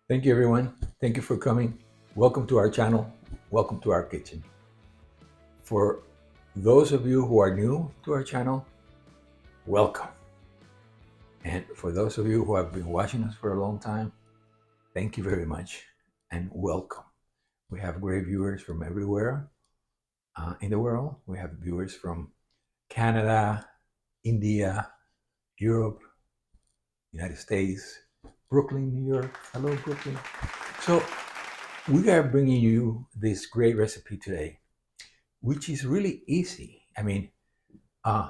Thank you, everyone. Thank you for coming. Welcome to our channel. Welcome to our kitchen. For those of you who are new to our channel, welcome. And for those of you who have been watching us for a long time, thank you very much and welcome. We have great viewers from everywhere in the world. We have viewers from Canada, India, Europe, United States, Brooklyn, New York. Hello, Brooklyn. So we are bringing you this great recipe today, which is really easy. Uh,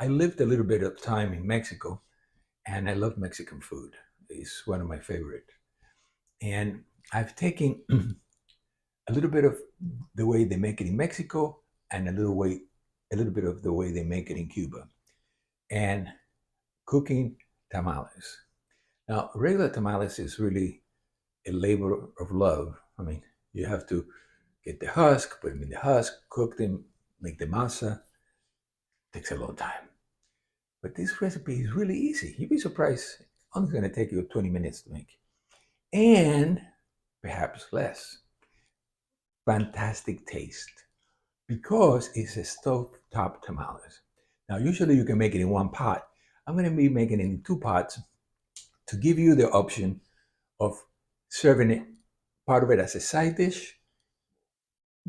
I lived a little bit of time in Mexico, and I love Mexican food. It's one of my favorite. And I've taken a little bit of the way they make it in Mexico, and a little bit of the way they make it in Cuba, and cooking tamales. Now, regular tamales is really a labor of love. You have to get the husk, put them in the husk, cook them, make the masa. Takes a long time. But this recipe is really easy. You'd be surprised. Only going to take you 20 minutes to make. And perhaps less. Fantastic taste. Because it's a stovetop tamales. Now, usually you can make it in one pot. I'm going to be making it in two pots to give you the option of serving it, part of it as a side dish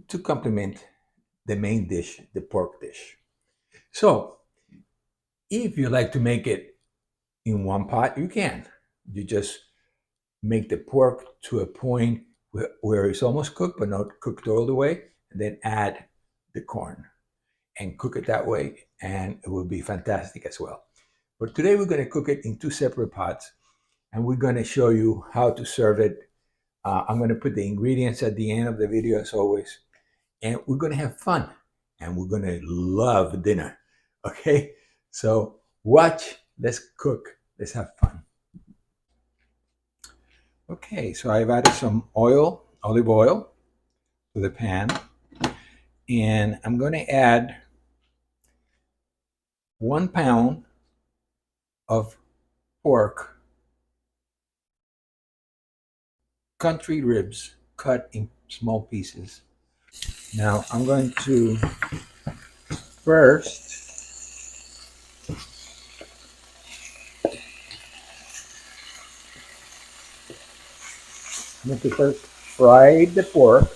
to complement the main dish, the pork dish. So, if you like to make it in one pot, you can. You just make the pork to a point where it's almost cooked, but not cooked all the way, and then add the corn and cook it that way, and it will be fantastic as well. But today we're going to cook it in two separate pots, and we're going to show you how to serve it. I'm going to put the ingredients at the end of the video as always, and we're going to have fun, and we're going to love dinner. Okay, so watch, let's cook, let's have fun. Okay, so I've added some oil, olive oil, to the pan, and I'm going to add 1 pound of pork, country ribs cut in small pieces. Now I'm going to first fry the pork.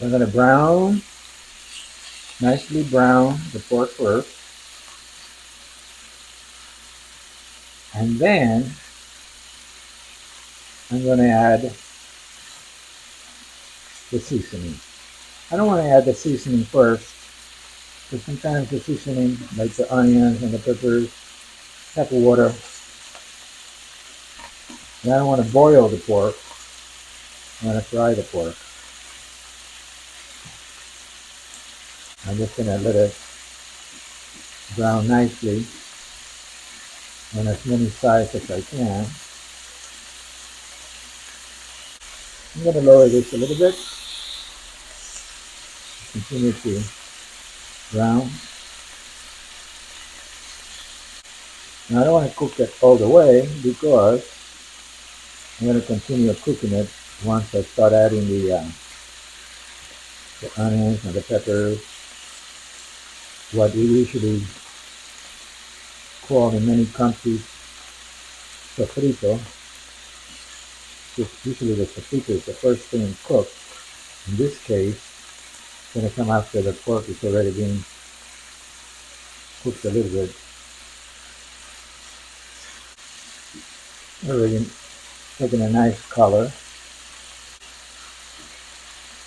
I'm going to nicely brown the pork first, and then I'm going to add the seasoning. I don't want to add the seasoning first, because sometimes the seasoning, like the onions and the peppers, have water. And I don't want to boil the pork. I want to fry the pork. I'm just going to let it brown nicely on as many sides as I can. I'm going to lower this a little bit. Continue to brown. Now I don't want to cook it all the way because I'm going to continue cooking it once I start adding the onions and the peppers. What we usually call in many countries sofrito. Usually the sofrito is the first thing cooked. In this case, it's going to come after the pork is already being cooked a little bit. Already taking a nice color.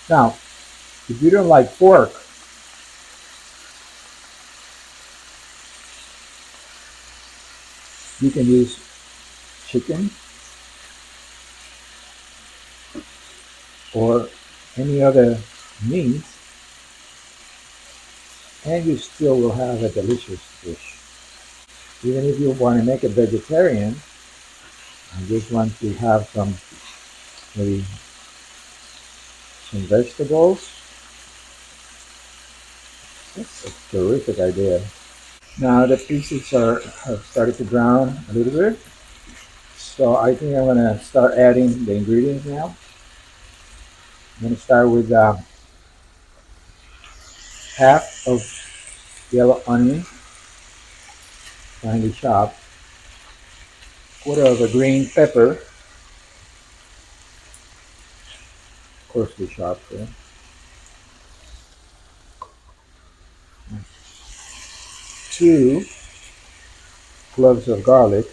Now, if you don't like pork, you can use chicken or any other meat, and you still will have a delicious dish. Even if you want to make it vegetarian and just want to have maybe some vegetables, that's a terrific idea. Now the pieces have started to brown a little bit. So I think I'm gonna start adding the ingredients now. I'm gonna start with half of yellow onion, finely chopped, quarter of a green pepper, coarsely chopped, two cloves of garlic.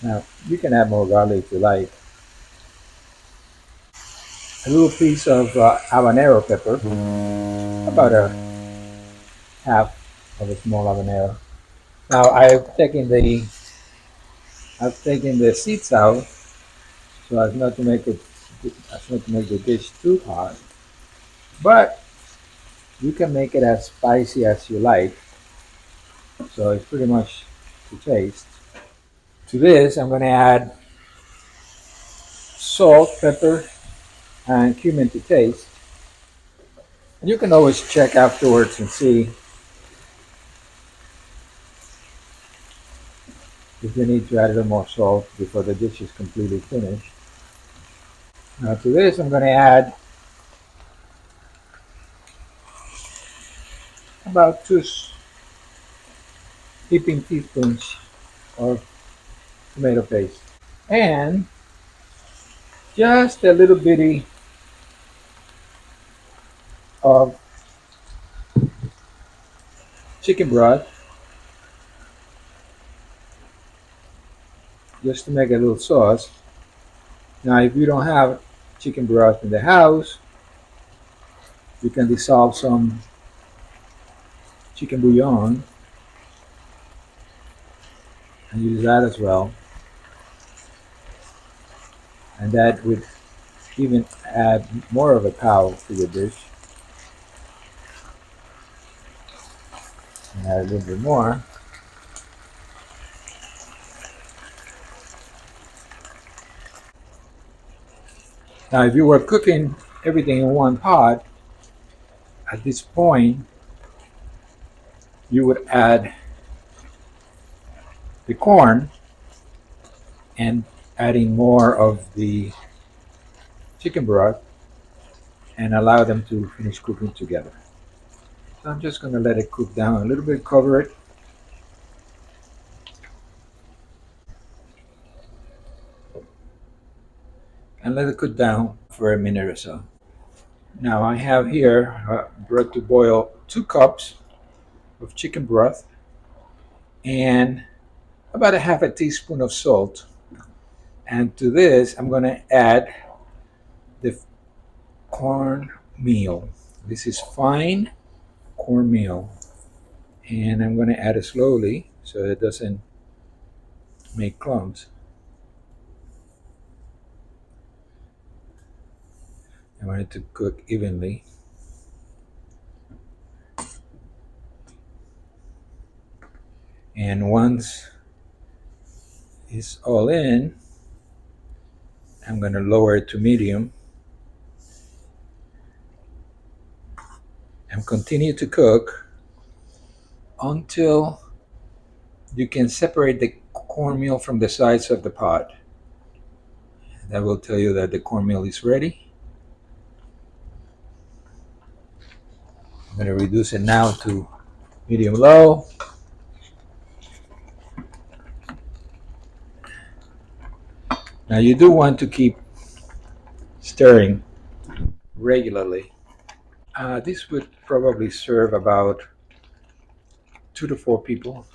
Now you can add more garlic if you like. A little piece of habanero pepper, about a half of a small habanero. Now I've taken the seeds out so as not to make the dish too hot. But you can make it as spicy as you like, so it's pretty much to taste. To this, I'm going to add salt, pepper, and cumin to taste. And you can always check afterwards and see if you need to add a little more salt before the dish is completely finished. Now to this, I'm going to add about two heaping teaspoons of tomato paste and just a little bitty of chicken broth just to make a little sauce. Now, if you don't have chicken broth in the house, you can dissolve some chicken bouillon and use that as well. And that would even add more of a pow to your dish. And add a little bit more. Now, if you were cooking everything in one pot, at this point, you would add the corn and adding more of the chicken broth and allow them to finish cooking together. So I'm just going to let it cook down a little bit, cover it, and let it cook down for a minute or so. Now I have here brought to boil 2 cups of chicken broth and about a half a teaspoon of salt. And to this, I'm going to add the cornmeal. This is fine cornmeal. And I'm going to add it slowly so it doesn't make clumps. I want it to cook evenly. And once it's all in, I'm going to lower it to medium and continue to cook until you can separate the cornmeal from the sides of the pot. That will tell you that the cornmeal is ready. I'm going to reduce it now to medium low. Now you do want to keep stirring regularly. This would probably serve about 2 to 4 people.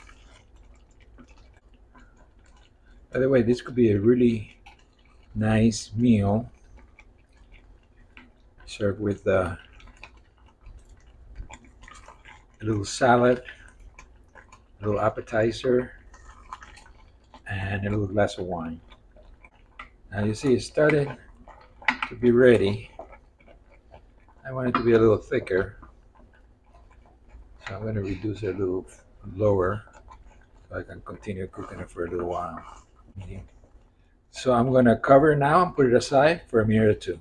By the way, this could be a really nice meal served with a little salad, a little appetizer, and a little glass of wine. Now you see it's starting to be ready. I want it to be a little thicker, so I'm going to reduce it a little lower so I can continue cooking it for a little while. So I'm going to cover it now and put it aside for a minute or two.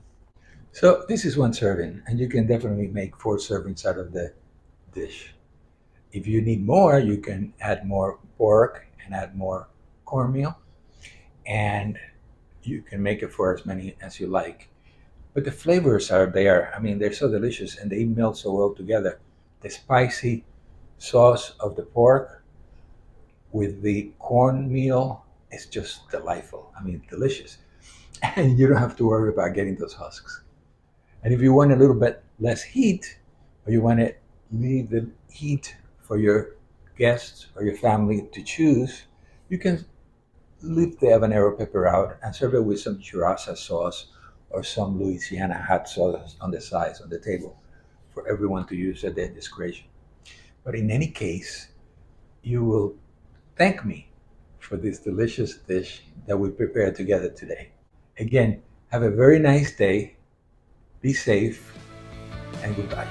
So this is one serving, and you can definitely make 4 servings out of the dish. If you need more, you can add more pork and add more cornmeal, and you can make it for as many as you like. But the flavors are there. I mean, they're so delicious and they melt so well together. The spicy sauce of the pork with the cornmeal is just delightful. I mean, delicious. And you don't have to worry about getting those husks. And if you want a little bit less heat, or you want to leave the heat for your guests or your family to choose, you can leave the habanero pepper out and serve it with some churrasco sauce or some Louisiana hot sauce on the sides on the table for everyone to use at their discretion. But in any case, you will thank me for this delicious dish that we prepared together today. Again, have a very nice day, be safe, and goodbye.